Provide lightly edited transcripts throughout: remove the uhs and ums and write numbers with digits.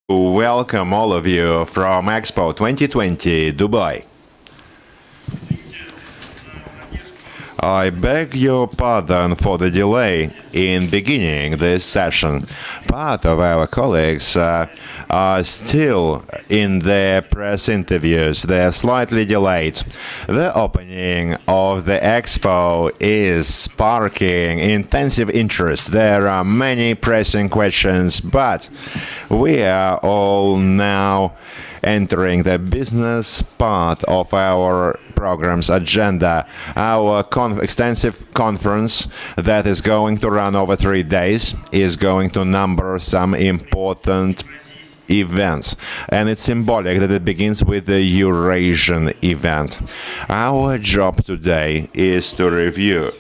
Welcome all of you from Expo 2020, Dubai. I beg your pardon for the delay in beginning this session. Part of our colleagues are still in their press interviews. They're slightly delayed. The opening of the expo is sparking intensive interest. There are many pressing questions, but we are all now entering the business part of our program's agenda. Our extensive conference that is going to run over 3 days is going to number some important events, and it's symbolic that it begins with the Eurasian event. Our job today is to review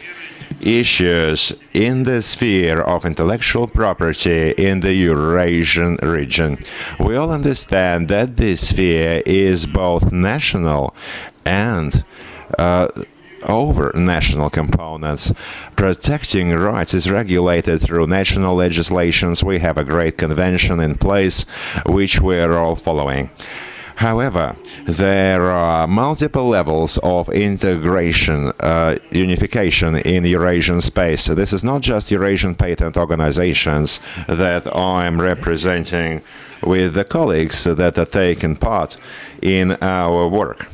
issues in the sphere of intellectual property in the Eurasian region. We all understand that this sphere is both national and over national components. Protecting rights is regulated through national legislations. We have a great convention in place, which we're all following. However, there are multiple levels of integration, unification in Eurasian space. This is not just Eurasian patent organizations that I'm representing with the colleagues that are taking part in our work.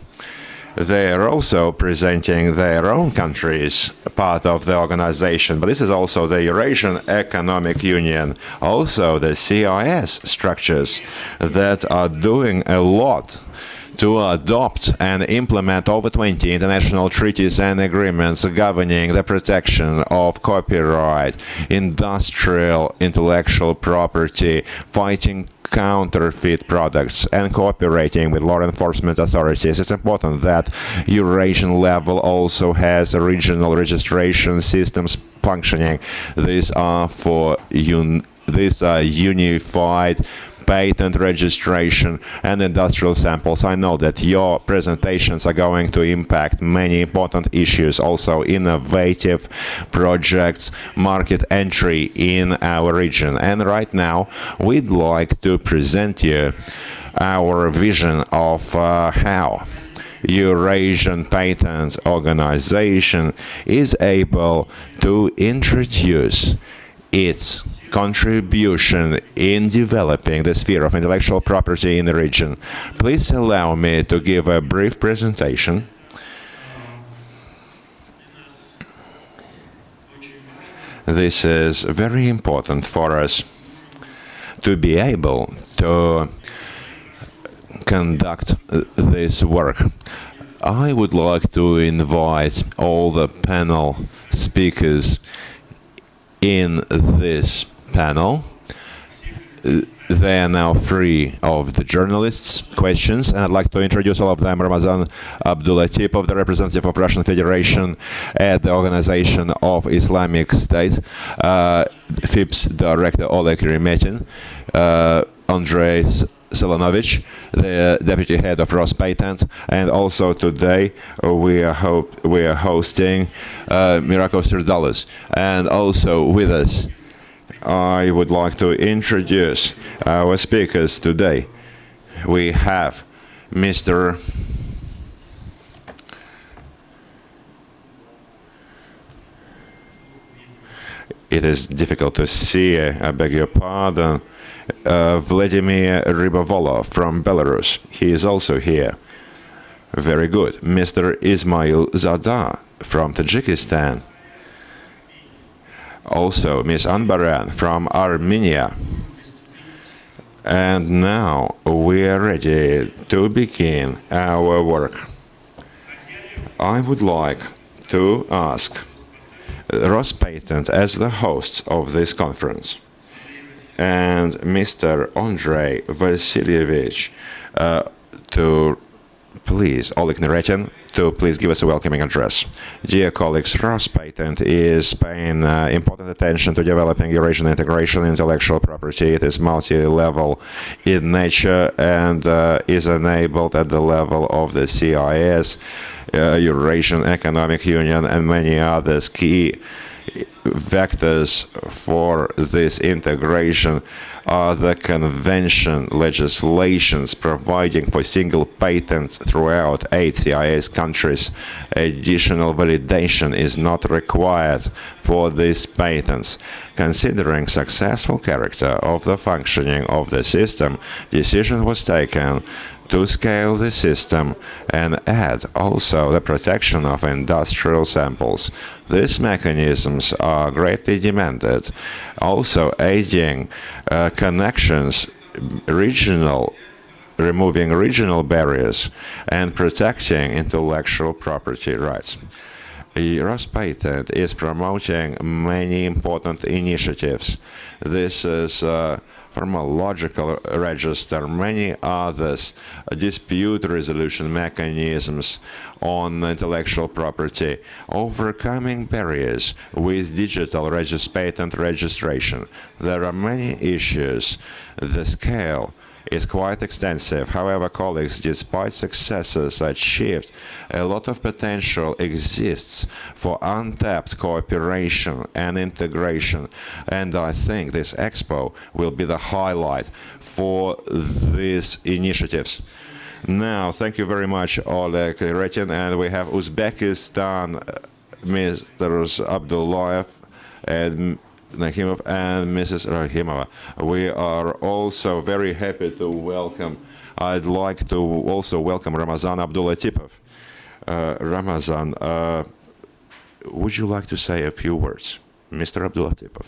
They are also presenting their own countries, part of the organization. But this is also the Eurasian Economic Union, also the CIS structures that are doing a lot to adopt and implement over 20 international treaties and agreements governing the protection of copyright, industrial intellectual property, fighting counterfeit products, and cooperating with law enforcement authorities. It's important that Eurasian level also has regional registration systems functioning. These are unified patent registration and industrial samples. I know that your presentations are going to impact many important issues, also innovative projects, market entry in our region. And right now, we'd like to present you our vision of how Eurasian Patent Organization is able to introduce its contribution in developing the sphere of intellectual property in the region. Please allow me to give a brief presentation. This is very important for us to be able to conduct this work. I would like to invite all the panel speakers in this panel. They are now free of the journalists' questions, and I'd like to introduce all of them. Ramazan Abdulatif, the representative of Russian Federation at the Organization of Islamic States, FIPS Director Oleg Remetin, Andrei Selanovich, the Deputy Head of Rospatent, and also today we are hosting Mirako Sirdalis. And also with us, I would like to introduce our speakers today. We have Mr. It is difficult to see, I beg your pardon, Vladimir Rybovolo from Belarus. He is also here. Very good. Mr. Ismail Zada from Tajikistan. Also, Ms. Anbaran from Armenia. And now we are ready to begin our work. I would like to ask Rospatent as the hosts of this conference and Mr. Andrei Vasilievich to please, Oleg Neretin, to please give us a welcoming address. Dear colleagues, Rospatent is paying important attention to developing Eurasian integration intellectual property. It is multi-level in nature and is enabled at the level of the CIS, Eurasian Economic Union, and many others. Key vectors for this integration are the convention legislations providing for single patents throughout 8 CIS countries. Additional validation is not required for these patents. Considering successful character of the functioning of the system, decision was taken to scale the system and add also the protection of industrial samples. These mechanisms are greatly demanded, also aiding connections, removing regional barriers and protecting intellectual property rights. Ruspatent is promoting many important initiatives. This is pharmacological register, many others, dispute resolution mechanisms on intellectual property, overcoming barriers with digital patent registration. There are many issues. The scale is quite extensive. However, colleagues, despite successes achieved, a lot of potential exists for untapped cooperation and integration. And I think this expo will be the highlight for these initiatives. Now, thank you very much, Oleg Retin. And we have Uzbekistan, Mr. Abdullayev, and Nakhimov and Mrs. Rahimova. We are also very happy to welcome, I'd like to also welcome Ramazan Abdullatipov. Ramazan, would you like to say a few words? Mr. Abdullatipov.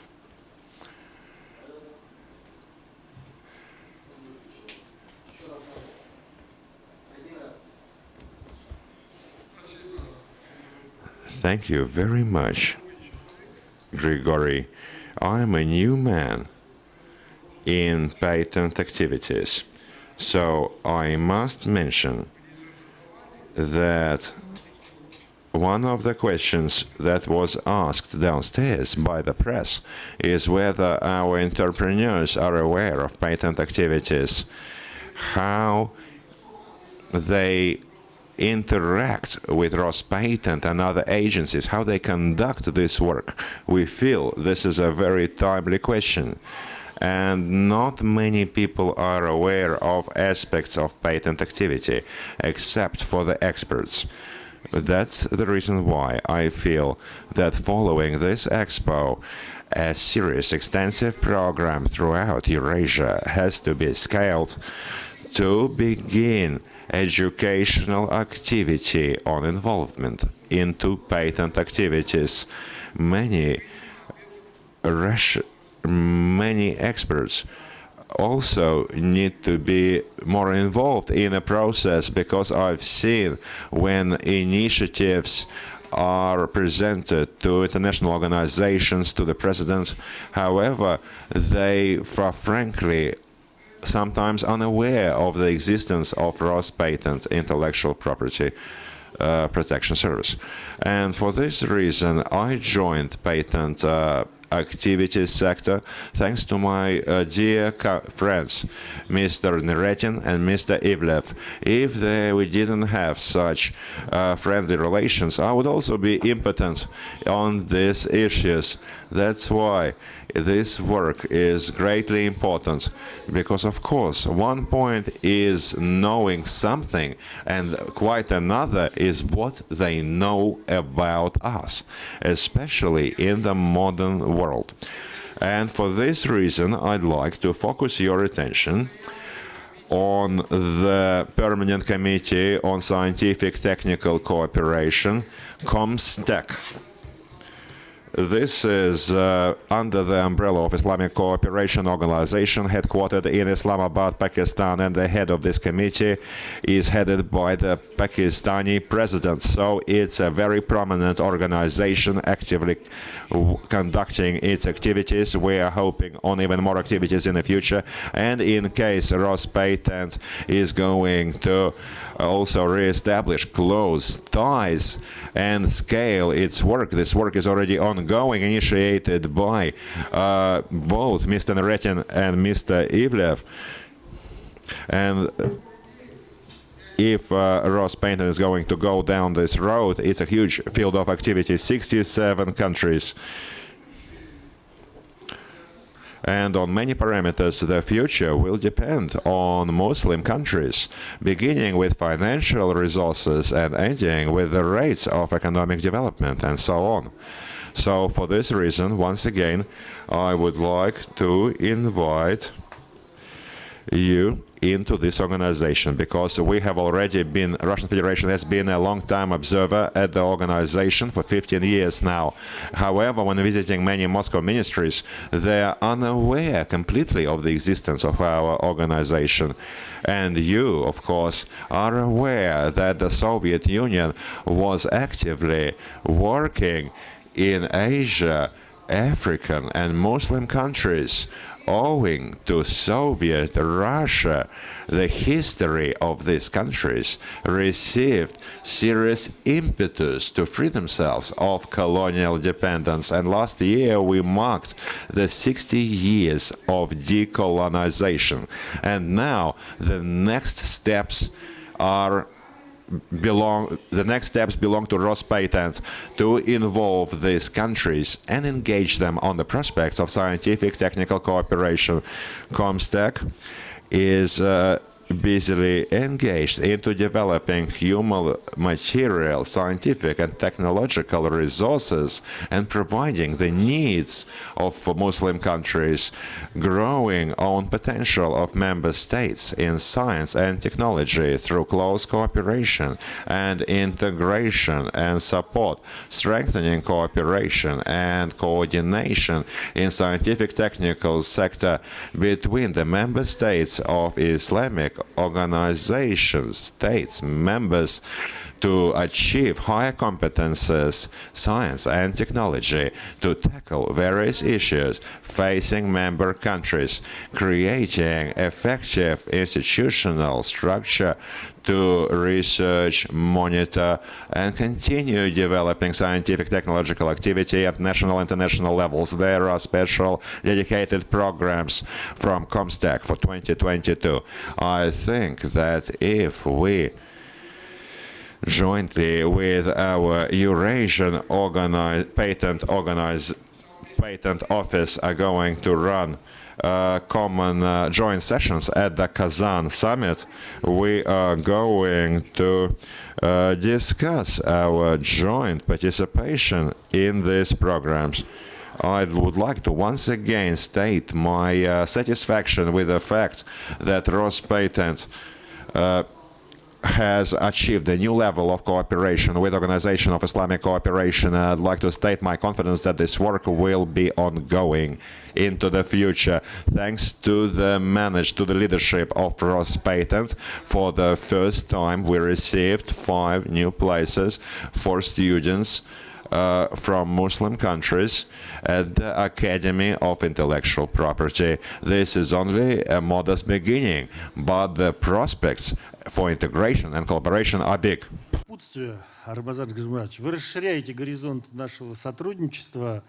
Thank you very much, Grigory. I'm a new man in patent activities, so I must mention that one of the questions that was asked downstairs by the press is whether our entrepreneurs are aware of patent activities, how they interact with Ruspatent and other agencies, how they conduct this work. We feel this is a very timely question, and not many people are aware of aspects of patent activity, except for the experts. That's the reason why I feel that following this expo, a serious, extensive program throughout Eurasia has to be scaled to begin educational activity on involvement into patent activities. Many experts also need to be more involved in a process, because I've seen when initiatives are presented to international organizations, to the presidents, however, they, frankly, sometimes unaware of the existence of Ruspatent intellectual property protection service. And for this reason, I joined patent activities sector thanks to my dear friends, Mr. Neretin and Mr. Ivlev. If we didn't have such friendly relations, I would also be impotent on these issues. That's why this work is greatly important, because of course one point is knowing something and quite another is what they know about us, especially in the modern world. And for this reason, I'd like to focus your attention on the Permanent Committee on Scientific Technical Cooperation, COMSTEC. This is under the umbrella of Islamic Cooperation Organization, headquartered in Islamabad, Pakistan, and the head of this committee is headed by the Pakistani president. So it's a very prominent organization actively conducting its activities. We are hoping on even more activities in the future. And in case Ruspatent is going to also re-establish close ties and scale its work, this work is already ongoing, initiated by both Mr. Neretin and Mr. Ivlev. And if Ruspatent is going to go down this road, it's a huge field of activity. 67 countries And on many parameters, the future will depend on Muslim countries, beginning with financial resources and ending with the rates of economic development and so on. So for this reason, once again, I would like to invite you into this organization, because we have already been, Russian Federation has been a long time observer at the organization for 15 years now. However, when visiting many Moscow ministries, they are unaware completely of the existence of our organization. And you, of course, are aware that the Soviet Union was actively working in Asia, African and Muslim countries. Owing to Soviet Russia, the history of these countries received serious impetus to free themselves of colonial dependence. And last year we marked the 60 years of decolonization. And now the next steps belong to Rospatent to involve these countries and engage them on the prospects of scientific technical cooperation. Comstack is busily engaged into developing human material, scientific and technological resources and providing the needs of Muslim countries, growing own potential of member states in science and technology through close cooperation and integration and support, strengthening cooperation and coordination in scientific technical sector between the member states of Islamic organizations, states, members, to achieve higher competences, science and technology, to tackle various issues facing member countries, creating effective institutional structure to research, monitor, and continue developing scientific technological activity at national and international levels. There are special dedicated programs from Comstack for 2022. I think that if we jointly with our Eurasian patent office are going to run common joint sessions at the Kazan summit, we are going to discuss our joint participation in these programs. I would like to once again state my satisfaction with the fact that Rospatent has achieved a new level of cooperation with Organization of Islamic Cooperation. I'd like to state my confidence that this work will be ongoing into the future. Thanks to the leadership of Rospatent, for the first time we received 5 new places for students from Muslim countries at the Academy of Intellectual Property. This is only a modest beginning, but the prospects for integration and cooperation are big. Арбазан Гажмарович, вы расширяете горизонт нашего сотрудничества,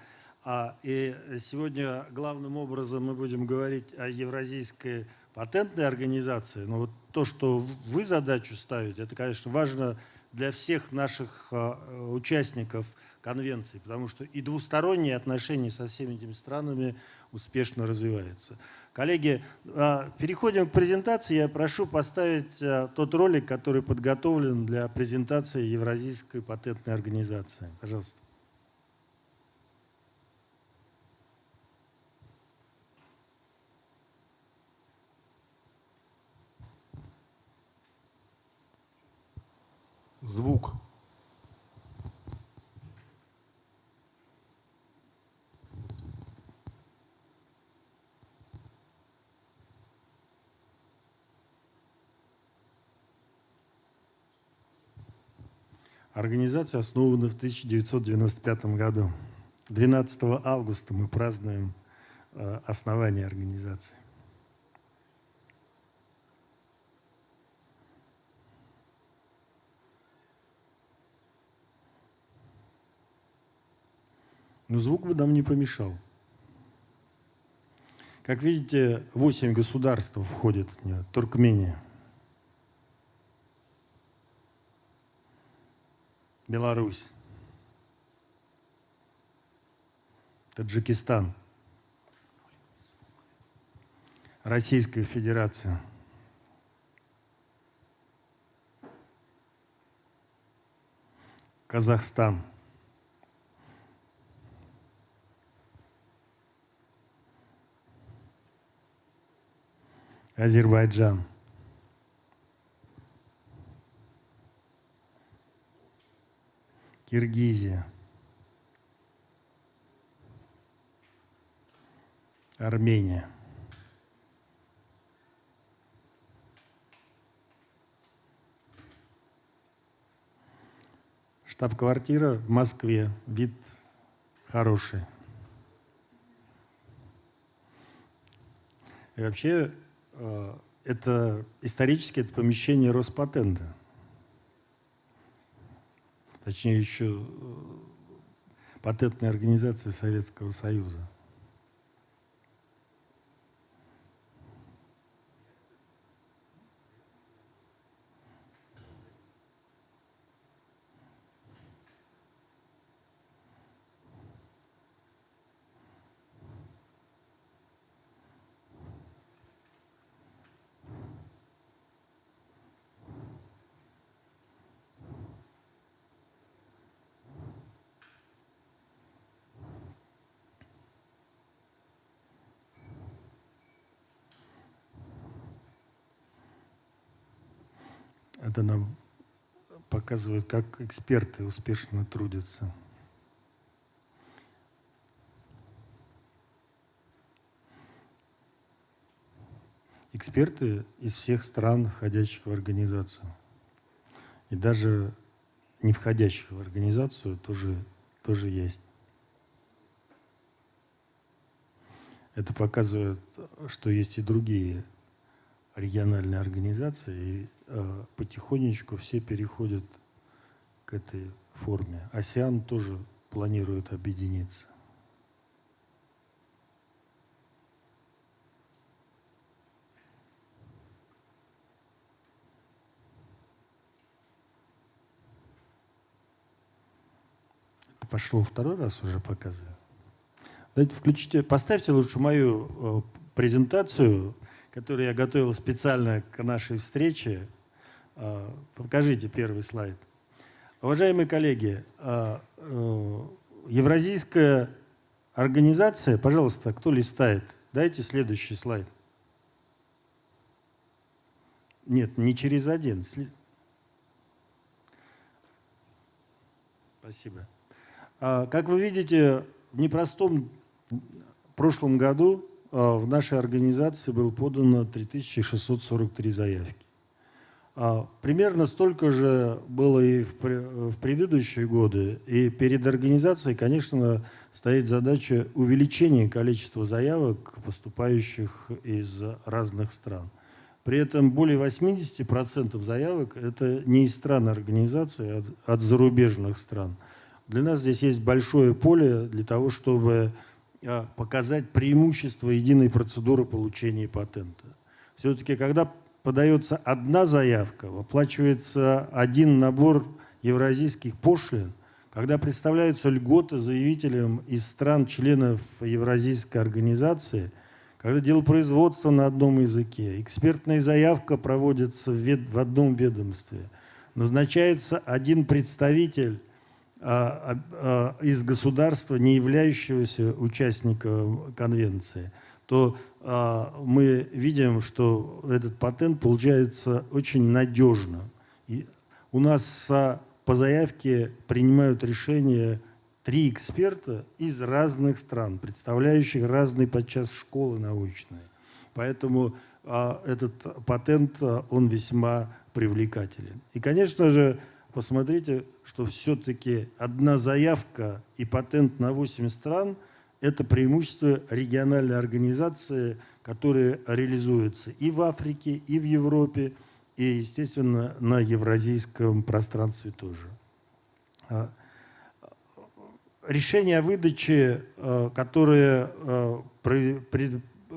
и сегодня главным образом мы будем говорить о Евразийской патентной организации. Но вот то, что вы задачу ставите, это, конечно, важно для всех наших участников конвенции, потому что и двусторонние отношения со всеми этими странами успешно развиваются. Коллеги, переходим к презентации. Я прошу поставить тот ролик, который подготовлен для презентации Евразийской патентной организации. Пожалуйста. Звук. Организация основана в 1995 году. 12 августа мы празднуем основание организации. Но звук бы нам не помешал. Как видите, 8 государств входит в нее. Туркмения, Беларусь, Таджикистан, Российская Федерация. Казахстан. Азербайджан. Киргизия. Армения. Штаб-квартира в Москве. Вид хороший. И вообще, это исторически это помещение Роспатента. Точнее, еще патентной организации Советского Союза. Это нам показывает, как эксперты успешно трудятся. Эксперты из всех стран, входящих в организацию. И даже не входящих в организацию тоже есть. Это показывает, что есть и другие региональные организации, и потихонечку все переходят к этой форме. АСЕАН тоже планирует объединиться. Это пошло второй раз уже показываю. Давайте включите, поставьте лучше мою презентацию, которую я готовил специально к нашей встрече. Покажите первый слайд. Уважаемые коллеги, Евразийская организация, пожалуйста, кто листает, дайте следующий слайд. Нет, не через один. Спасибо. Как вы видите, в непростом прошлом году в нашей организации было подано 3643 заявки. Примерно столько же было и в предыдущие годы. И перед организацией, конечно, стоит задача увеличения количества заявок, поступающих из разных стран. При этом более 80% заявок – это не из стран организации, а от зарубежных стран. Для нас здесь есть большое поле для того, чтобы показать преимущество единой процедуры получения патента. Все-таки, когда подается одна заявка, выплачивается один набор евразийских пошлин, когда представляются льготы заявителям из стран-членов Евразийской организации, когда делопроизводство на одном языке, экспертная заявка проводится в одном ведомстве, назначается один представитель из государства, не являющегося участником конвенции, то мы видим, что этот патент получается очень надежным. И у нас по заявке принимают решения 3 эксперта из разных стран, представляющих разные подчас школы научные. Поэтому этот патент, он весьма привлекателен. И, конечно же, посмотрите, что все-таки одна заявка и патент на 8 стран – это преимущество региональной организации, которая реализуется и в Африке, и в Европе, и, естественно, на евразийском пространстве тоже. Решения о выдаче, которые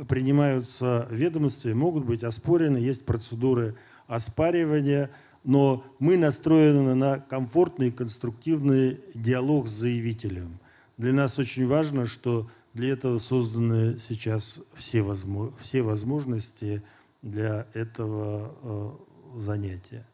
принимаются в ведомстве, могут быть оспорены, есть процедуры оспаривания, но мы настроены на комфортный и конструктивный диалог с заявителем. Для нас очень важно, что Для этого созданы сейчас все возможности для этого занятия.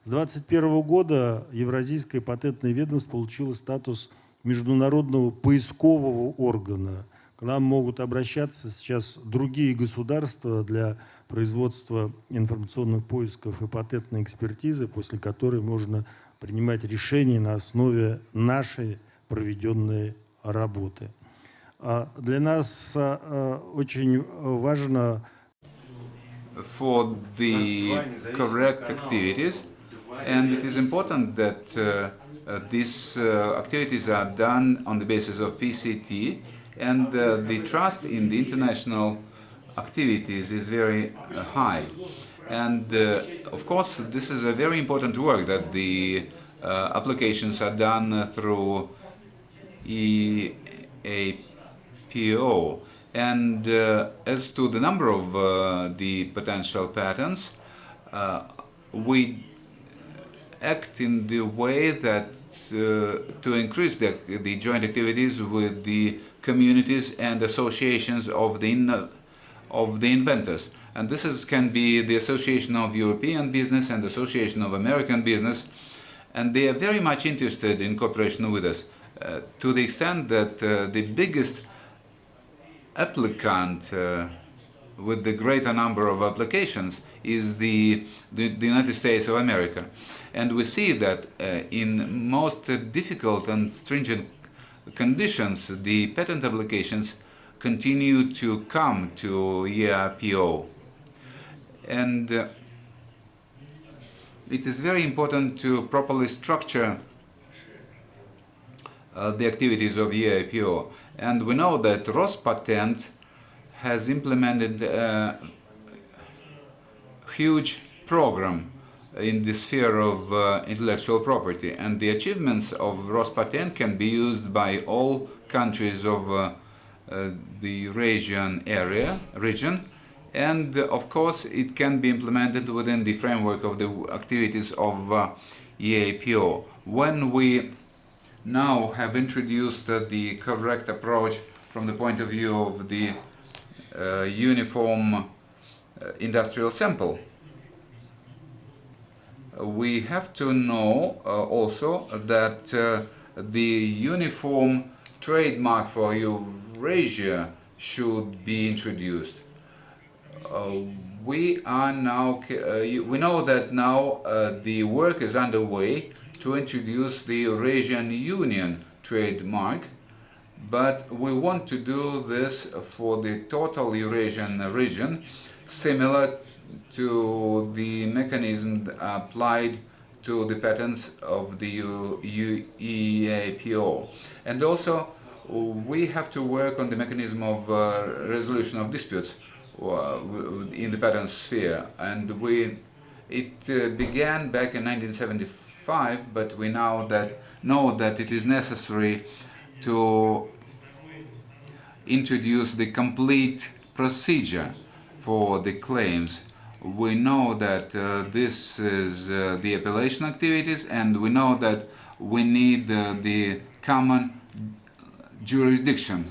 С 2021 года Евразийское патентное ведомство получило статус международного поискового органа. К нам могут обращаться сейчас другие государства для производства информационных поисков и патентной экспертизы, после которой можно принимать решения на основе нашей проведенной работы. Для нас очень важно for the correct activities, and it is important that these activities are done on the basis of PCT, and the trust in the international activities is very high. And of course, this is a very important work that the applications are done through EAPO. And as to the number of the potential patents, we act in the way that to increase the joint activities with the communities and associations of the inventors. And this can be the Association of European Business and Association of American Business, and they are very much interested in cooperation with us, to the extent that the biggest applicant with the greater number of applications is the United States of America. And we see that in most difficult and stringent conditions, the patent applications continue to come to EAPO. And it is very important to properly structure the activities of EAPO. And we know that Rospatent has implemented a huge program in the sphere of intellectual property. And the achievements of Rospatent can be used by all countries of the Eurasian region. And of course, it can be implemented within the framework of the activities of EAPO. When we now have introduced the correct approach from the point of view of the uniform industrial sample, we have to know also that the uniform trademark for Eurasia should be introduced. We know that now the work is underway to introduce the Eurasian Union trademark, but we want to do this for the total Eurasian region, similar to the mechanism applied to the patents of the EAPO. And also, we have to work on the mechanism of resolution of disputes in the patent sphere. And it began back in 1975, but we now know that it is necessary to introduce the complete procedure for the claims. We know that this is the appellation activities, and we know that we need the common jurisdiction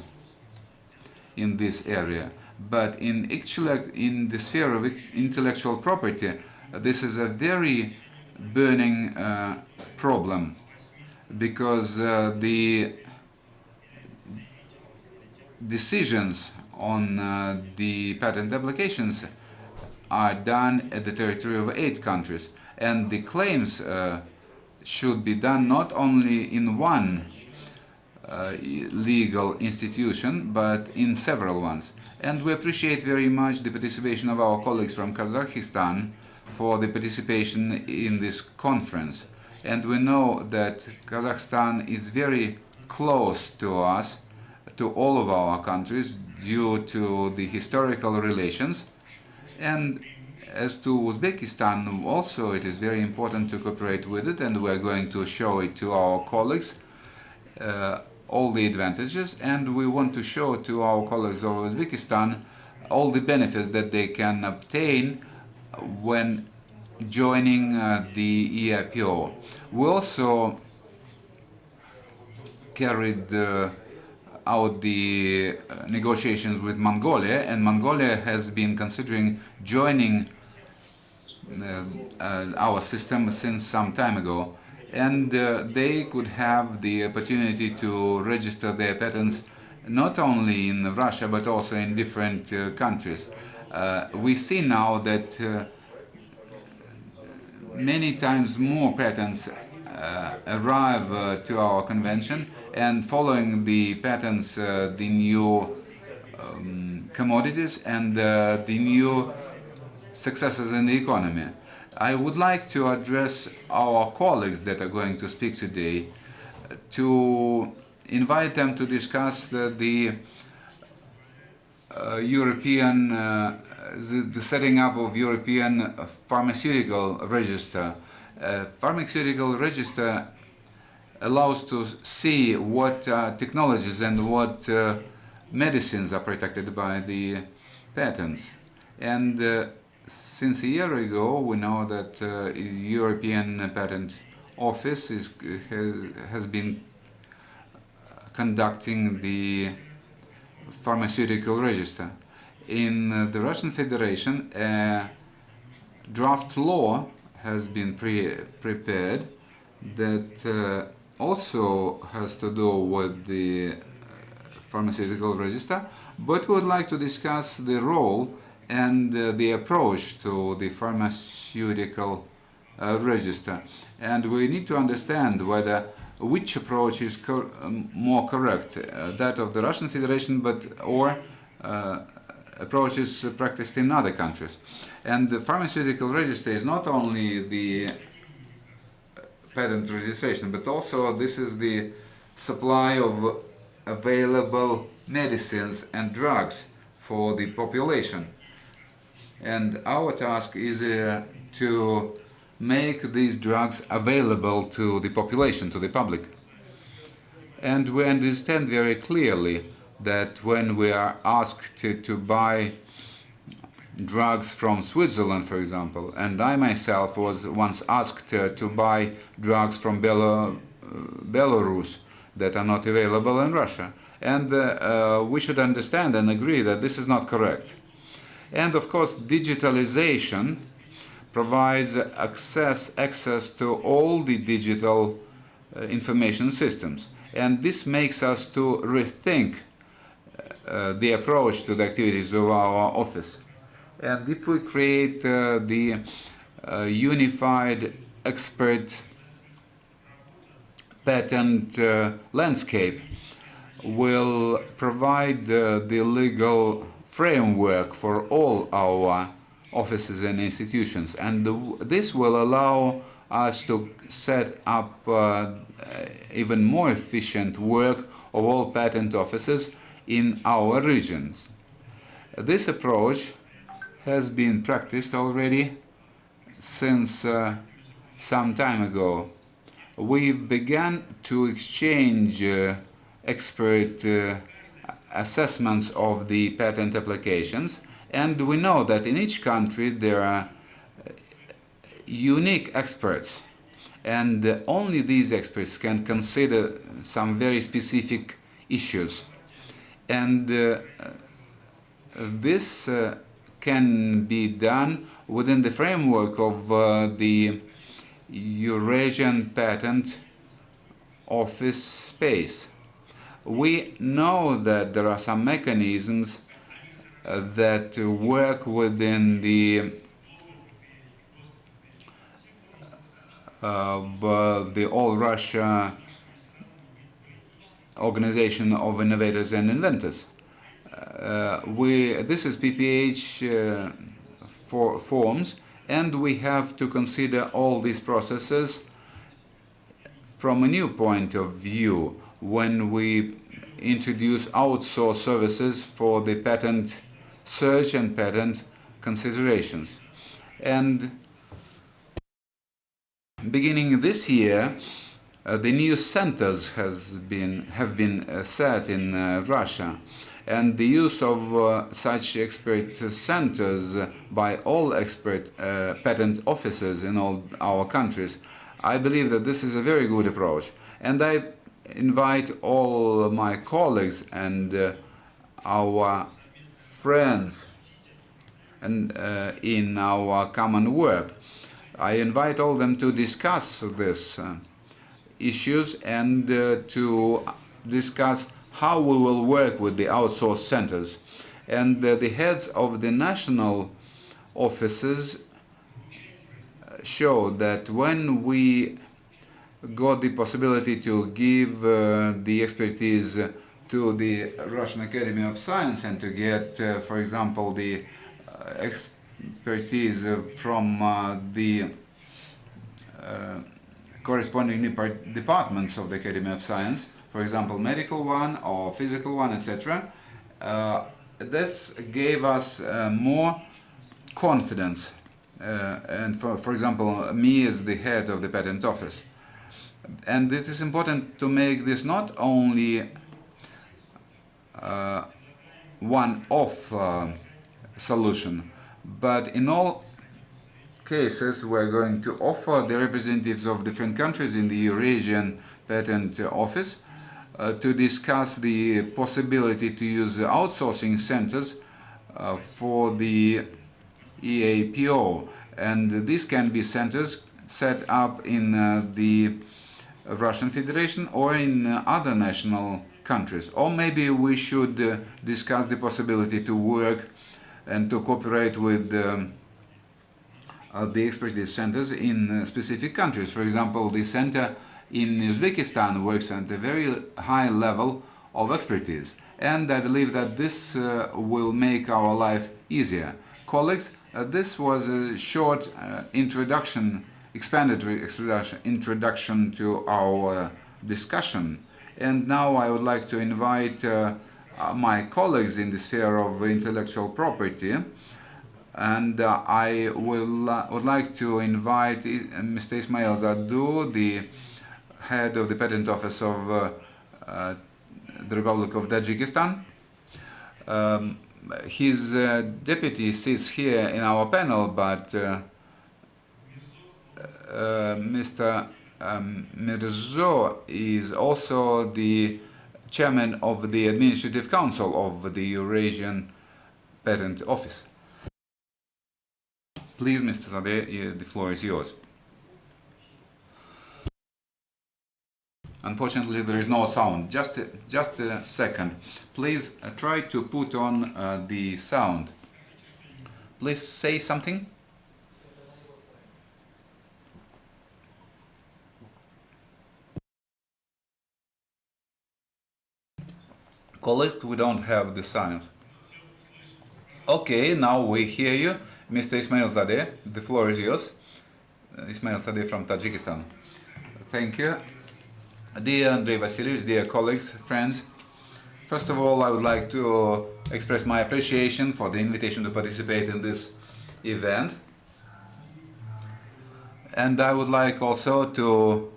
in this area. But in the sphere of intellectual property, this is a very burning problem, because the decisions on the patent applications are done at the territory of 8 countries, and the claims should be done not only in one legal institution, but in several ones. And we appreciate very much the participation of our colleagues from Kazakhstan for the participation in this conference. And we know that Kazakhstan is very close to us, to all of our countries, due to the historical relations. And as to Uzbekistan, also it is very important to cooperate with it, and we are going to show it to our colleagues, all the advantages, and we want to show to our colleagues of Uzbekistan all the benefits that they can obtain when joining the EAPO. We also carried out the negotiations with Mongolia, and Mongolia has been considering joining our system since some time ago, and they could have the opportunity to register their patents not only in Russia but also in different countries. We see now that many times more patents arrive to our convention, and following the patents, the new commodities and the new successes in the economy. I would like to address our colleagues that are going to speak today, to invite them to discuss the European, the setting up of European pharmaceutical register. Pharmaceutical register allows to see what technologies and what medicines are protected by the patents. And since a year ago, we know that European Patent Office has been conducting the pharmaceutical register. In the Russian Federation, a draft law has been prepared that also has to do with the pharmaceutical register, but we would like to discuss the role and the approach to the pharmaceutical register. And we need to understand whether which approach is more correct, that of the Russian Federation, or approaches practiced in other countries. And the pharmaceutical register is not only the patent registration, but also this is the supply of available medicines and drugs for the population. And our task is to make these drugs available to the population, to the public. And we understand very clearly that when we are asked to buy drugs from Switzerland, for example, and I myself was once asked to buy drugs from Belarus that are not available in Russia. And we should understand and agree that this is not correct. And of course, digitalization provides access to all the digital information systems. And this makes us to rethink the approach to the activities of our office. And if we create the unified expert patent landscape, will provide the legal framework for all our offices and institutions, and this will allow us to set up even more efficient work of all patent offices in our regions. This approach has been practiced already since some time ago. We've begun to exchange expert assessments of the patent applications, and we know that in each country there are unique experts, and only these experts can consider some very specific issues. And this can be done within the framework of the Eurasian Patent Office space. We know that there are some mechanisms that work within the All Russia Organization of Innovators and Inventors. This is PPH forms, and we have to consider all these processes from a new point of view when we introduce outsourced services for the patent search and patent considerations. And beginning this year, the new centers have been set in Russia, and the use of such expert centers by all expert patent offices in all our countries, I believe that this is a very good approach. And I invite all my colleagues and our friends and in our common work. I invite all them to discuss these issues and to discuss how we will work with the outsourced centers. And the heads of the national offices showed that when we got the possibility to give the expertise to the Russian Academy of Science and to get, for example, the expertise from the corresponding departments of the Academy of Science, for example, medical one or physical one, etc. This gave us more confidence. And for example, me as the head of the patent office. And it is important to make this not only one-off solution, but in all cases we're going to offer the representatives of different countries in the Eurasian Patent Office to discuss the possibility to use outsourcing centers for the EAPO, and these can be centers set up in the Russian Federation or in other national countries. Or maybe we should discuss the possibility to work and to cooperate with the expertise centers in specific countries. For example, the center in Uzbekistan works at a very high level of expertise, and I believe that this will make our life easier. Colleagues, this was a short explanatory introduction to our discussion. And now I would like to invite my colleagues in the sphere of intellectual property. And I would like to invite Mr. Ismail Zadou, the head of the Patent Office of the Republic of Tajikistan. His deputy sits here in our panel, but Mr. Mirzo is also the chairman of the Administrative Council of the Eurasian Patent Office. Please, Mr. Zadeh, the floor is yours. Unfortunately, there is no sound. Just a second. Please try to put on the sound. Please say something. Colleagues, we don't have the sound. Okay, now we hear you. Mr. Ismail Zadeh, the floor is yours. Ismail Zadeh from Tajikistan. Thank you. Dear Andrei Vasilievich, dear colleagues, friends, first of all, I would like to express my appreciation for the invitation to participate in this event. And I would like also to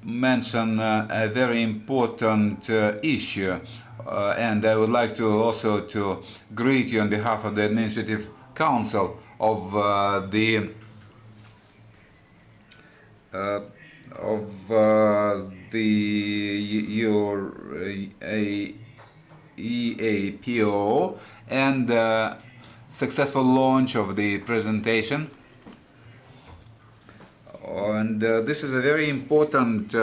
mention a very important issue. And I would like to also to greet you on behalf of the Administrative Council of the EAPO and successful launch of the presentation. And this is a very important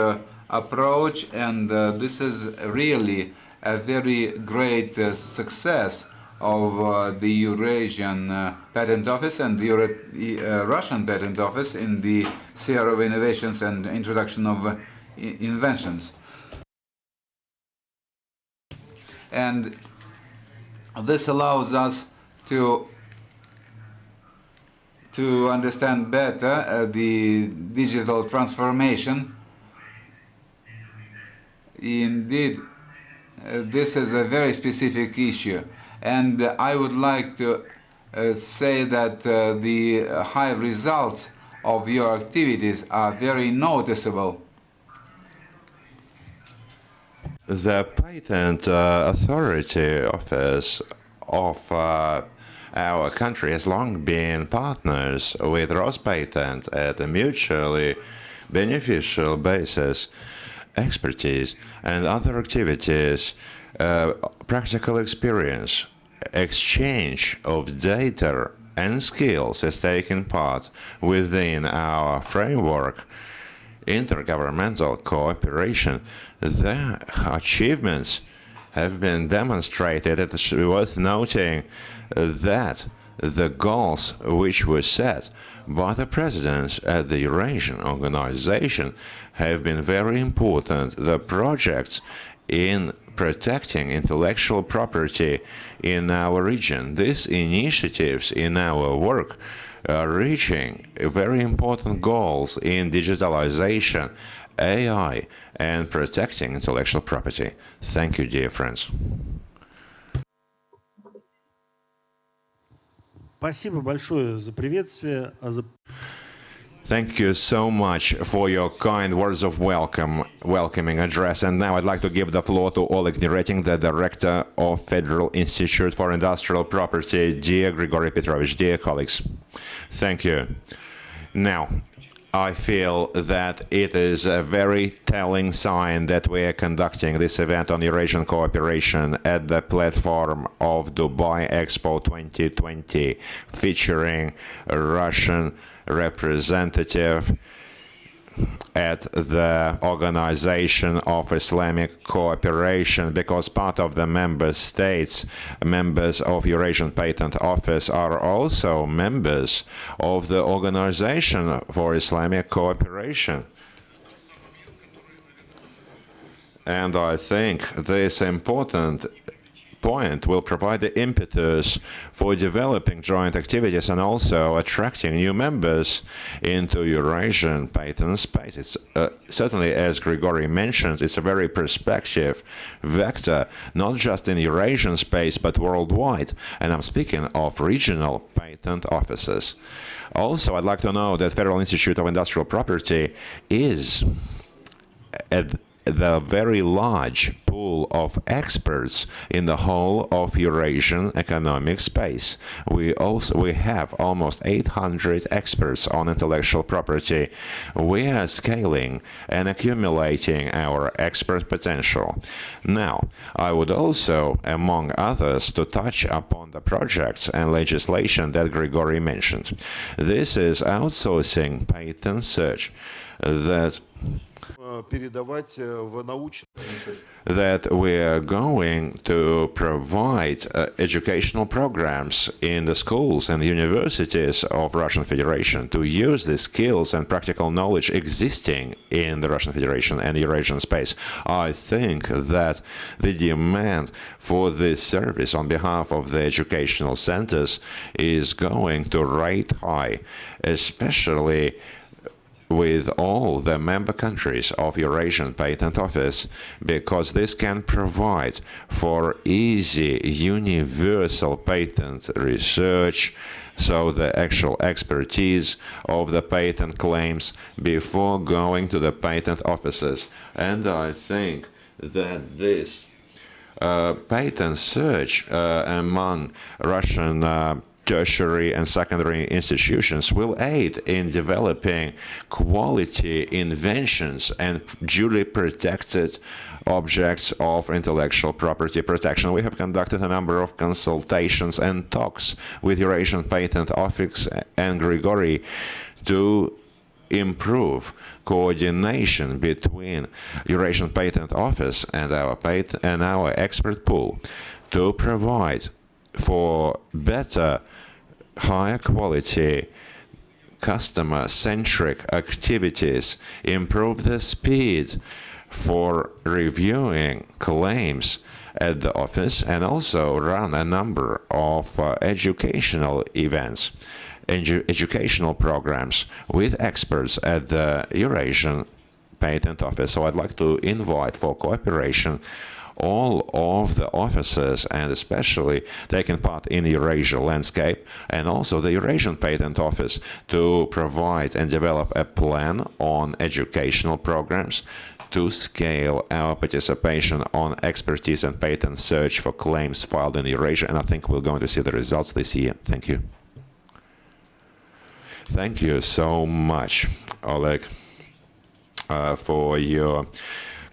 approach, and this is really a very great success of the Eurasian Patent Office and the Russian Patent Office in the sphere of innovations and introduction of inventions. And this allows us to understand better the digital transformation. Indeed, this is a very specific issue, and I would like to say that the high results of your activities are very noticeable. The Patent Authority Office of our country has long been partners with Rospatent at a mutually beneficial basis, expertise, and other activities, practical experience, exchange of data and skills is taking part within our framework, intergovernmental cooperation. The achievements have been demonstrated. It is worth noting that the goals which were set by the presidents at the Eurasian organization have been very important. The projects in protecting intellectual property in our region, these initiatives in our work are reaching very important goals in digitalization, AI, and protecting intellectual property. Thank you, dear friends. Спасибо большое за приветствие. Thank you so much for your kind words of welcoming address. And now I'd like to give the floor to Oleg Neretin, the Director of Federal Institute for Industrial Property. Dear Grigory Petrovich, dear colleagues, thank you. Now, I feel that it is a very telling sign that we are conducting this event on Eurasian cooperation at the platform of Dubai Expo 2020, featuring a Russian representative at the Organization of Islamic Cooperation, because part of the member states, members of Eurasian Patent Office, are also members of the Organization for Islamic Cooperation. And I think this important point will provide the impetus for developing joint activities and also attracting new members into Eurasian patent space. It's certainly, as Grigory mentioned, it's a very perspective vector, not just in Eurasian space, but worldwide. And I'm speaking of regional patent offices. Also, I'd like to know that Federal Institute of Industrial Property is at the very large pool of experts in the whole of Eurasian economic space. We have almost 800 experts on intellectual property. We are scaling and accumulating our expert potential. Now, I would also, among others, to touch upon the projects and legislation that Grigory mentioned. This is outsourcing patent search that we are going to provide educational programs in the schools and universities of Russian Federation to use the skills and practical knowledge existing in the Russian Federation and Eurasian space. I think that the demand for this service on behalf of the educational centers is going to rate high, especially with all the member countries of Eurasian Patent Office, because this can provide for easy universal patent research, so the actual expertise of the patent claims before going to the patent offices. And I think that this patent search among Russian tertiary and secondary institutions will aid in developing quality inventions and duly protected objects of intellectual property protection. We have conducted a number of consultations and talks with Eurasian Patent Office and Grigory to improve coordination between Eurasian Patent Office and our expert pool to provide for better, higher quality, customer-centric activities, improve the speed for reviewing claims at the office, and also run a number of educational events, educational programs with experts at the Eurasian Patent Office. So I'd like to invite for cooperation all of the officers, and especially taking part in Eurasia landscape, and also the Eurasian Patent Office, to provide and develop a plan on educational programs to scale our participation on expertise and patent search for claims filed in Eurasia. And I think we're going to see the results this year. Thank you. Thank you so much, Oleg. for your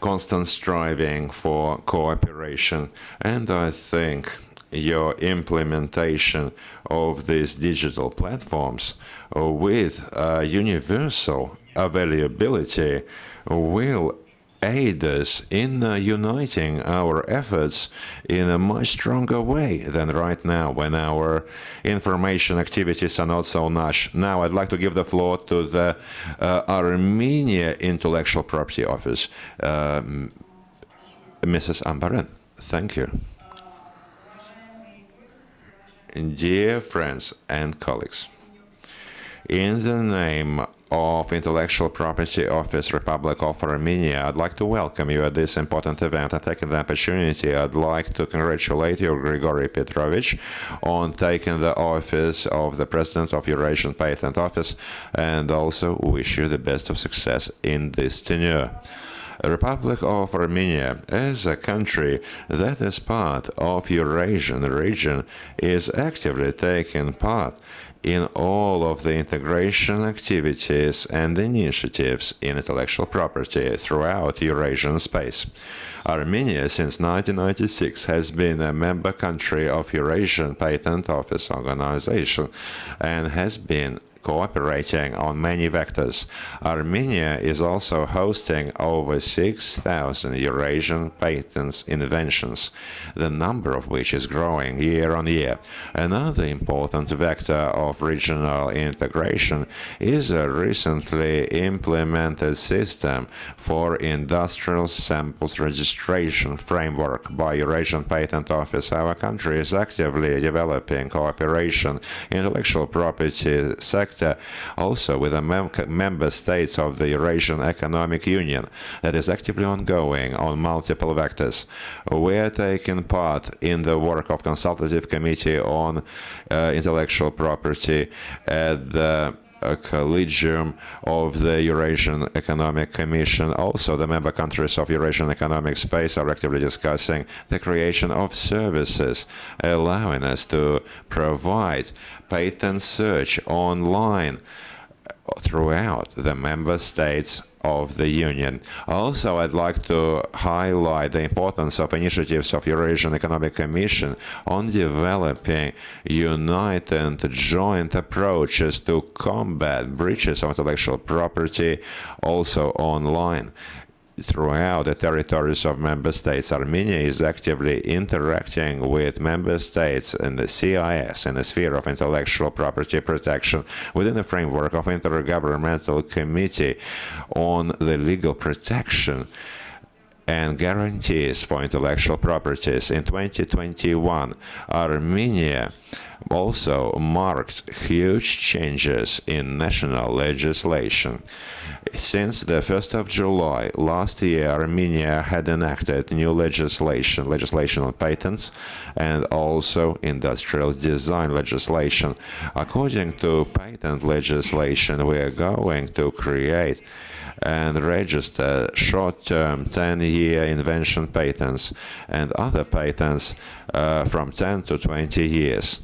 constant striving for cooperation. And I think your implementation of these digital platforms with universal availability will aid us in uniting our efforts in a much stronger way than right now, when our information activities are not so much. Now I'd like to give the floor to the Armenia Intellectual Property Office, Mrs. Ambaren. Thank you. Dear friends and colleagues, in the name of Intellectual Property Office, Republic of Armenia, I'd like to welcome you at this important event. And taking the opportunity, I'd like to congratulate you, Grigory Petrovich, on taking the office of the President of Eurasian Patent Office, and also wish you the best of success in this tenure. The Republic of Armenia, as a country that is part of Eurasian region, is actively taking part in all of the integration activities and initiatives in intellectual property throughout Eurasian space. Armenia, since 1996, has been a member country of Eurasian Patent Office Organization and has been cooperating on many vectors. Armenia is also hosting over 6,000 Eurasian patents inventions, the number of which is growing year on year. Another important vector of regional integration is a recently implemented system for industrial samples registration framework by Eurasian Patent Office. Our country is actively developing cooperation in intellectual property sector also with the member states of the Eurasian Economic Union that is actively ongoing on multiple vectors. We are taking part in the work of Consultative Committee on Intellectual Property at the Collegium of the Eurasian Economic Commission. Also, the member countries of Eurasian Economic Space are actively discussing the creation of services allowing us to provide patent search online throughout the member states of the Union. Also, I'd like to highlight the importance of initiatives of Eurasian Economic Commission on developing united joint approaches to combat breaches of intellectual property, also online. Throughout the territories of member states, Armenia is actively interacting with member states in the CIS in the sphere of intellectual property protection within the framework of Intergovernmental Committee on the Legal Protection and Guarantees for Intellectual Properties. In 2021, Armenia also marked huge changes in national legislation. Since the 1st of July last year, Armenia had enacted new legislation on patents and also industrial design legislation. According to patent legislation, we are going to create and register short-term 10-year invention patents and other patents from 10 to 20 years.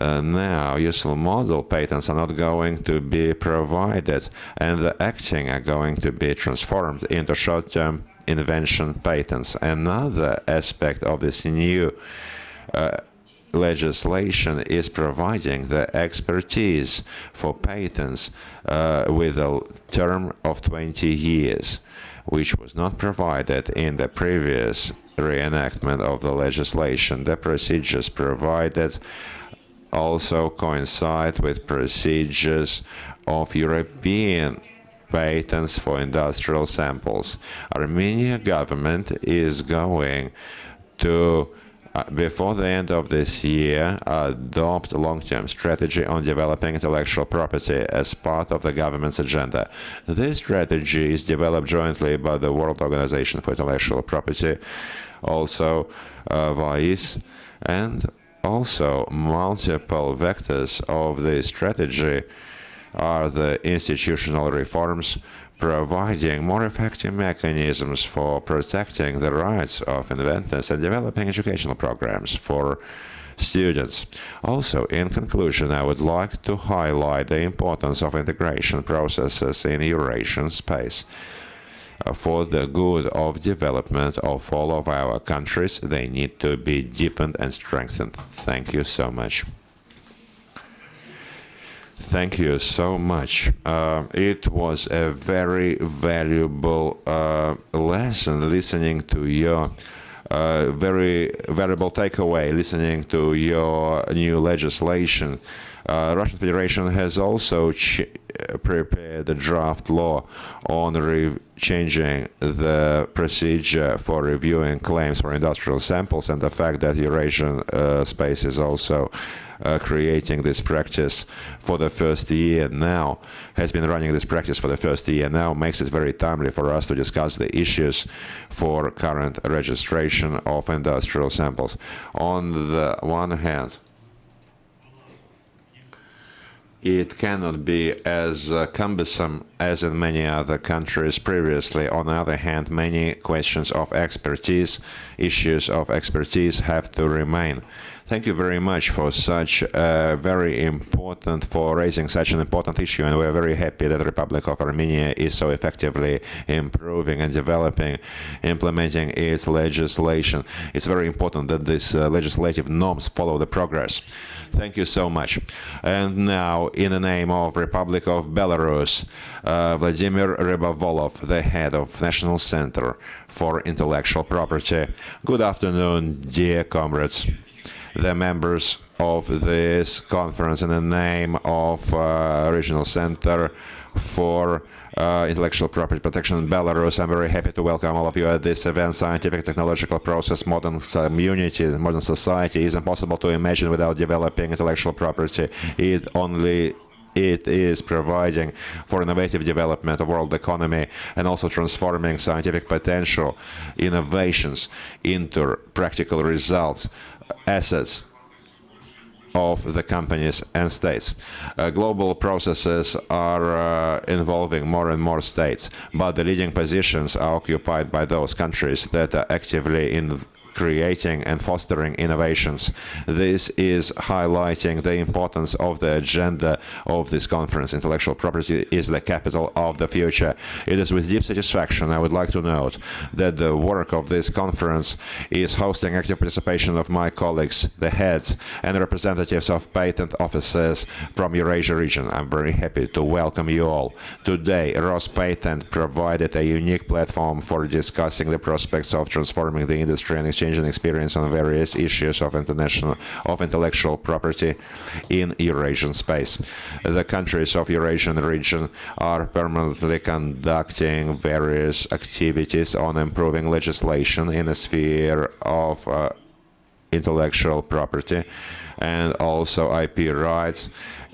Now, useful model patents are not going to be provided, and the acting are going to be transformed into short-term invention patents. Another aspect of this new legislation is providing the expertise for patents with a term of 20 years, which was not provided in the previous reenactment of the legislation. The procedures provided also coincide with procedures of European patents for industrial samples. Armenian government is going to, before the end of this year, adopt a long-term strategy on developing intellectual property as part of the government's agenda. This strategy is developed jointly by the World Organization for Intellectual Property, also VAIS, and also multiple vectors of the strategy are the institutional reforms, providing more effective mechanisms for protecting the rights of inventors and developing educational programs for students. Also, in conclusion, I would like to highlight the importance of integration processes in Eurasian space. for the good of development of all of our countries. They need to be deepened and strengthened. Thank you so much. Thank you so much. It was a very valuable lesson listening to your very valuable takeaway, listening to your new legislation. Russian Federation has also prepared a draft law on changing the procedure for reviewing claims for industrial samples, and the fact that Eurasian space is also creating this practice for the first year now, has been running this practice for the first year now, makes it very timely for us to discuss the issues for current registration of industrial samples. On the one hand, it cannot be as cumbersome as in many other countries previously. On the other hand, many questions of expertise, issues of expertise have to remain. Thank you very much for such very important, for raising such an important issue, and we're very happy that the Republic of Armenia is so effectively improving and developing, implementing its legislation. It's very important that these legislative norms follow the progress. Thank you so much. And now, in the name of Republic of Belarus, Vladimir Rybovolov, the head of National Center for Intellectual Property. Good afternoon, dear comrades. The members of this conference, in the name of Regional Center for Intellectual Property Protection in Belarus, I'm very happy to welcome all of you at this event. Scientific technological process, modern community, modern society is impossible to imagine without developing intellectual property. It is providing for innovative development of world economy and also transforming scientific potential, innovations into practical results, assets of the companies and states. Global processes are involving more and more states, but the leading positions are occupied by those countries that are actively in creating and fostering innovations. This is highlighting the importance of the agenda of this conference. Intellectual property is the capital of the future. It is with deep satisfaction I would like to note that the work of this conference is hosting active participation of my colleagues, the heads and representatives of patent offices from Eurasia region. I'm very happy to welcome you all. Today, Rospatent provided a unique platform for discussing the prospects of transforming the industry and exchanging experience on various issues of intellectual property in Eurasian space. The countries of Eurasian region are permanently conducting various activities on improving legislation in the sphere of intellectual property and also IP rights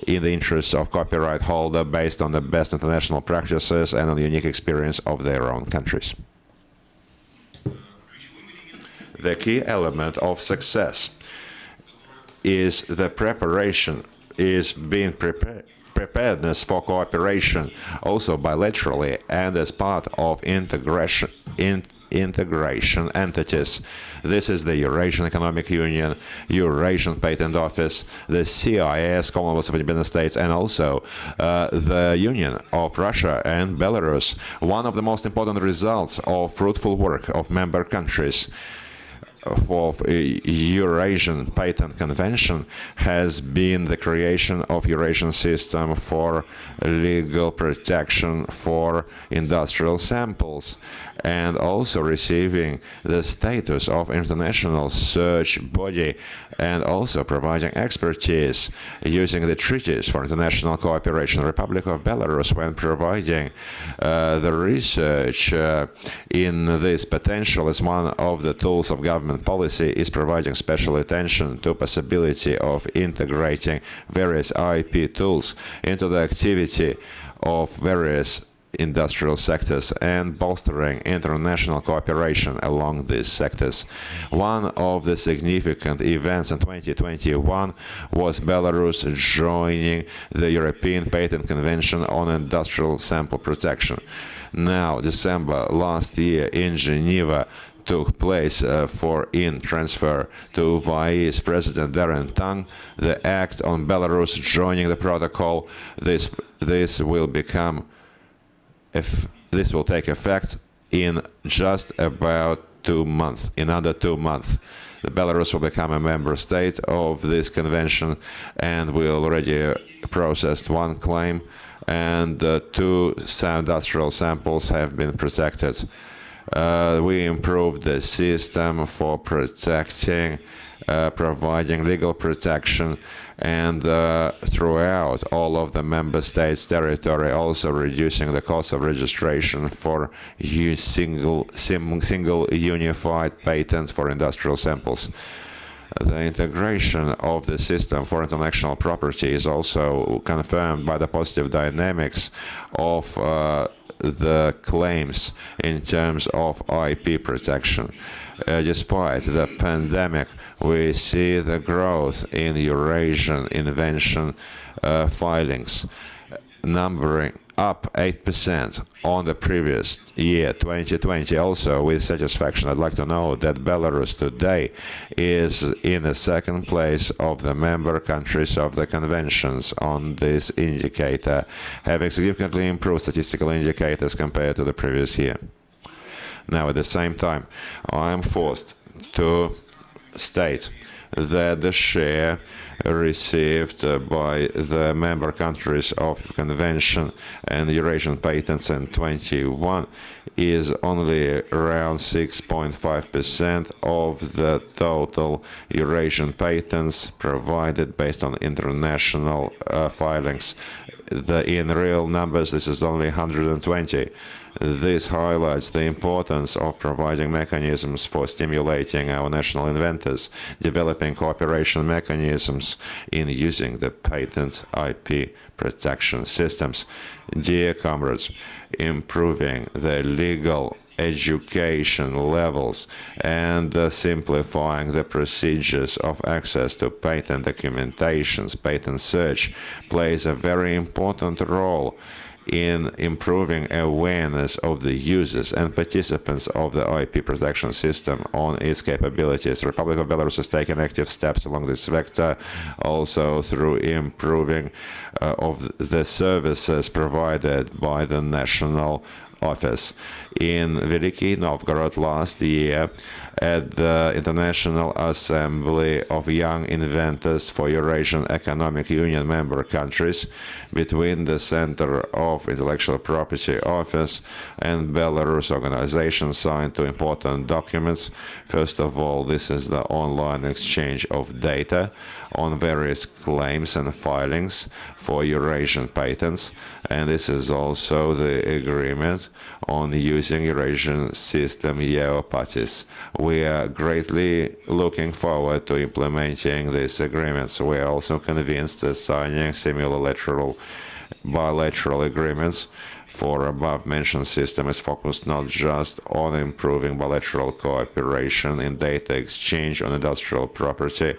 in the interests of copyright holder based on the best international practices and on the unique experience of their own countries. The key element of success is the preparation, is being preparedness for cooperation, also bilaterally and as part of integration entities. This is the Eurasian Economic Union, Eurasian Patent Office, the CIS, Commonwealth of Independent States, and also the Union of Russia and Belarus. One of the most important results of fruitful work of member countries of Eurasian Patent Convention has been the creation of Eurasian system for legal protection for industrial samples, and also receiving the status of international search body, and also providing expertise using the treaties for international cooperation. The Republic of Belarus, when providing the research in this potential as one of the tools of government policy, is providing special attention to possibility of integrating various IP tools into the activity of various industrial sectors and bolstering international cooperation along these sectors. One of the significant events in 2021 was Belarus joining the European Patent Convention on Industrial Sample Protection. Now, December last year in Geneva took place for transfer to Vice President Darren Tang the act on Belarus joining the protocol. This will take effect in just about 2 months, in under 2 months. Belarus will become a member state of this convention, and we already processed 1 claim, and 2 industrial samples have been protected. We improved the system for protecting, providing legal protection, and throughout all of the member states' territory, also reducing the cost of registration for single unified patent for industrial samples. The integration of the system for intellectual property is also confirmed by the positive dynamics of the claims in terms of IP protection. Despite the pandemic, we see the growth in Eurasian invention filings, numbering up 8% on the previous year, 2020. Also, with satisfaction, I'd like to know that Belarus today is in the 2nd place of the member countries of the conventions on this indicator, having significantly improved statistical indicators compared to the previous year. Now, at the same time, I am forced to state that the share received by the member countries of convention and Eurasian patents in 21 is only around 6.5% of the total Eurasian patents provided based on international filings. In real numbers, this is only 120. This highlights the importance of providing mechanisms for stimulating our national inventors, developing cooperation mechanisms in using the patent IP protection systems. Dear comrades, improving the legal education levels and simplifying the procedures of access to patent documentations, patent search, plays a very important role in improving awareness of the users and participants of the IP protection system on its capabilities. The Republic of Belarus has taken active steps along this vector, also through improving of the services provided by the national office. In Veliki Novgorod last year, at the International Assembly of Young Inventors for Eurasian Economic Union member countries, between the Center of Intellectual Property Office and Belarus organization signed 2 important documents. First of all, this is the online exchange of data on various claims and filings for Eurasian patents, and this is also the agreement on using Eurasian system EOPATIS. We are greatly looking forward to implementing these agreements. We are also convinced that signing similar bilateral agreements for above-mentioned system is focused not just on improving bilateral cooperation in data exchange on industrial property,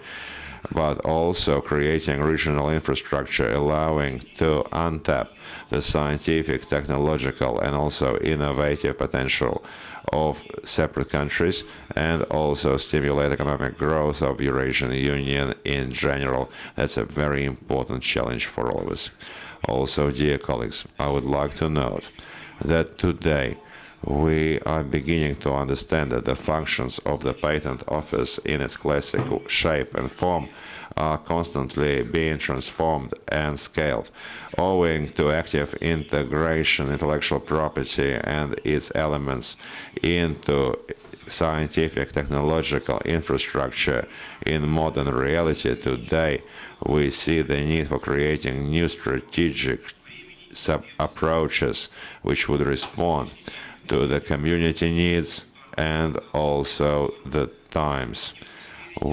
but also creating regional infrastructure allowing to untap the scientific, technological, and also innovative potential of separate countries, and also stimulate economic growth of Eurasian Union in general. That's a very important challenge for all of us. Also, dear colleagues, I would like to note that today we are beginning to understand that the functions of the patent office in its classical shape and form are constantly being transformed and scaled, owing to active integration, intellectual property and its elements into scientific technological infrastructure in modern reality. Today, we see the need for creating new strategic approaches which would respond to the community needs and also the times.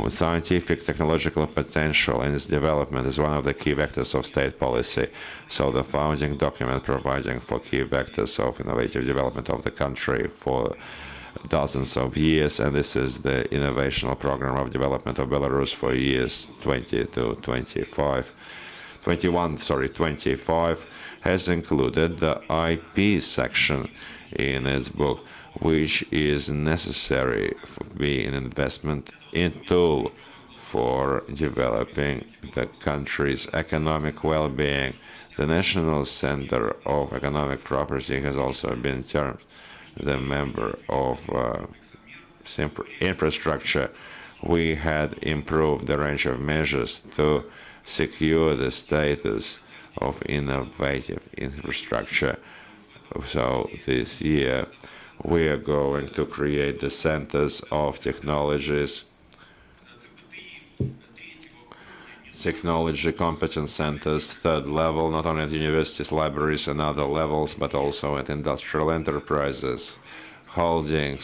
Scientific technological potential in its development is one of the key vectors of state policy. So the founding document providing for key vectors of innovative development of the country for dozens of years, and this is the innovational program of development of Belarus for years 21-25, has included the IP section in its book, which is necessary for being an investment in tool for developing the country's economic well-being. The National Center of Economic Property has also been termed the member of infrastructure, we had improved the range of measures to secure the status of innovative infrastructure. So this year, we are going to create the centers of technologies, technology competence centers, third level, not only at universities, libraries, and other levels, but also at industrial enterprises, holding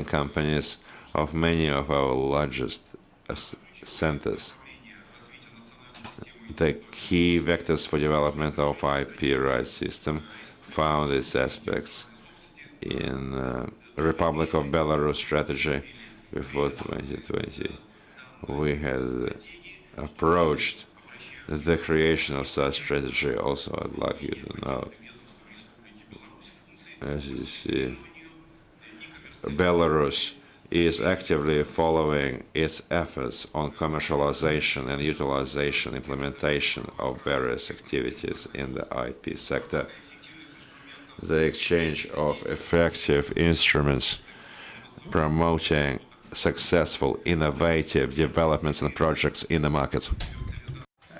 companies of many of our largest centers. The key vectors for development of IP rights system found its aspects in Republic of Belarus strategy before 2020. We had approached the creation of such strategy. Also, I'd like you to know, as you see, Belarus is actively following its efforts on commercialization and utilization, implementation of various activities in the IP sector. The exchange of effective instruments promoting successful, innovative developments and projects in the market.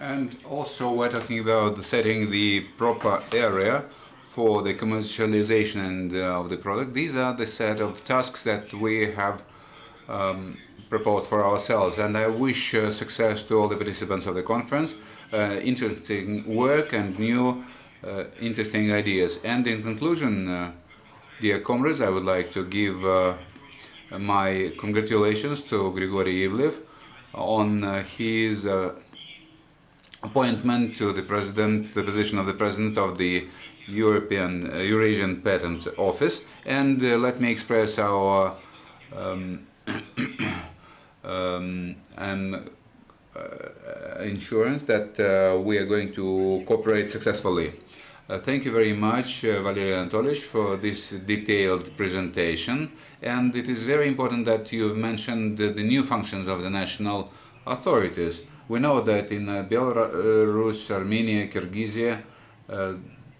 And also we're talking about setting the proper area for the commercialization of the product. These are the set of tasks that we have proposed for ourselves. And I wish success to all the participants of the conference, interesting work and new interesting ideas. And in conclusion, dear comrades, I would like to give my congratulations to Grigory Ivlev on his appointment to the position of the president of the Eurasian Patent Office. And let me express our insurance that we are going to cooperate successfully. Thank you very much, Valery Anatolyevich, for this detailed presentation. And it is very important that you've mentioned the new functions of the national authorities. We know that in Belarus, Armenia, Kyrgyzia,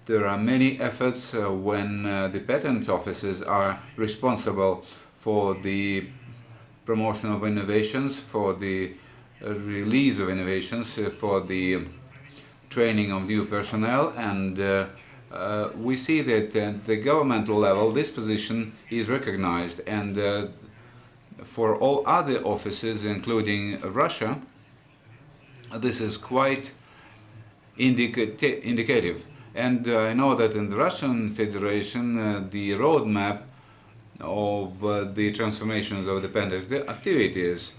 there are many efforts when the patent offices are responsible for the promotion of innovations, for the release of innovations, for the training of new personnel, and we see that at the governmental level this position is recognized, and for all other offices, including Russia, this is quite indicative. And I know that in the Russian Federation the roadmap of the transformations of the patent activities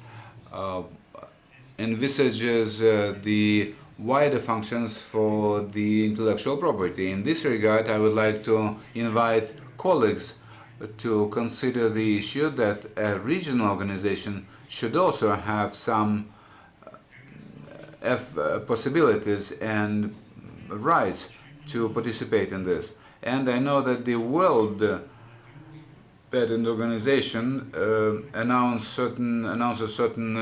envisages the wider functions for the intellectual property. In this regard, I would like to invite colleagues to consider the issue that a regional organization should also have some possibilities and rights to participate in this. And I know that the World Patent Organization announces certain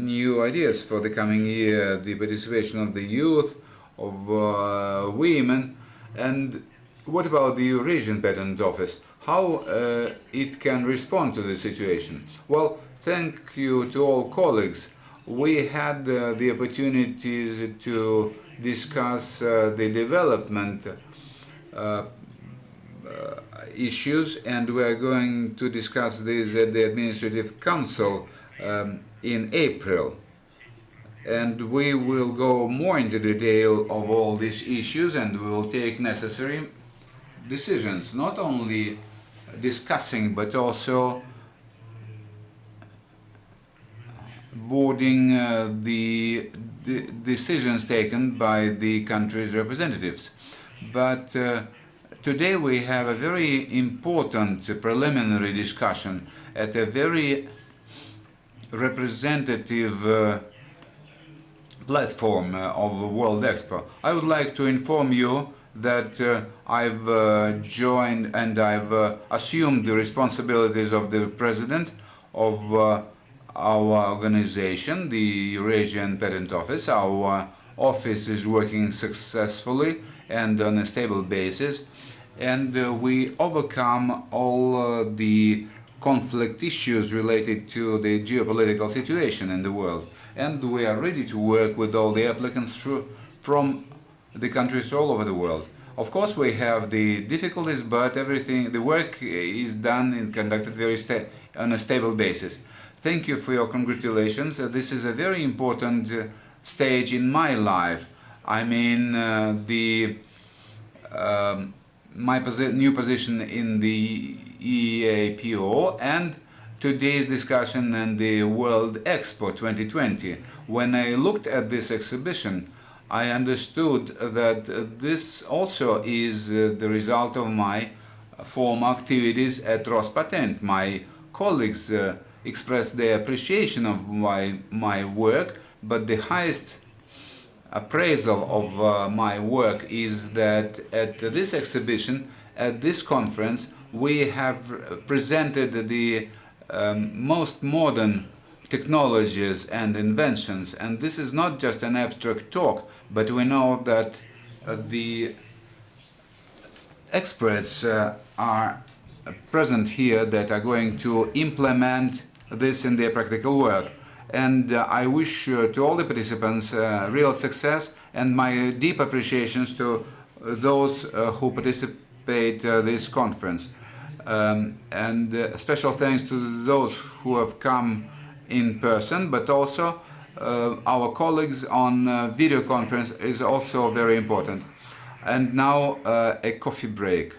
new ideas for the coming year, the participation of the youth, of women. And what about the Eurasian Patent Office? How it can respond to the situation? Well, thank you to all colleagues. We had the opportunity to discuss the development issues, and we are going to discuss this at the Administrative Council in April. And we will go more into detail of all these issues, and we will take necessary decisions, not only discussing but also boarding the decisions taken by the country's representatives. But today we have a very important preliminary discussion at a very representative platform of World Expo. I would like to inform you that I've joined and I've assumed the responsibilities of the president of our organization, the Eurasian Patent Office. Our office is working successfully and on a stable basis, and we overcome all the conflict issues related to the geopolitical situation in the world. And we are ready to work with all the applicants from the countries all over the world. Of course, we have the difficulties, but everything, the work is done and conducted on a stable basis. Thank you for your congratulations. This is a very important stage in my life. I mean, my new position in the EAPO and today's discussion in the World Expo 2020. When I looked at this exhibition, I understood that this also is the result of my former activities at Rospatent. My colleagues expressed their appreciation of my work, but the highest appraisal of my work is that at this exhibition, at this conference, we have presented the most modern technologies and inventions. And this is not just an abstract talk, but we know that the experts are present here that are going to implement this in their practical work. And I wish to all the participants real success and my deep appreciations to those who participate this conference. And special thanks to those who have come in person, but also our colleagues on video conference is also very important. And now a coffee break.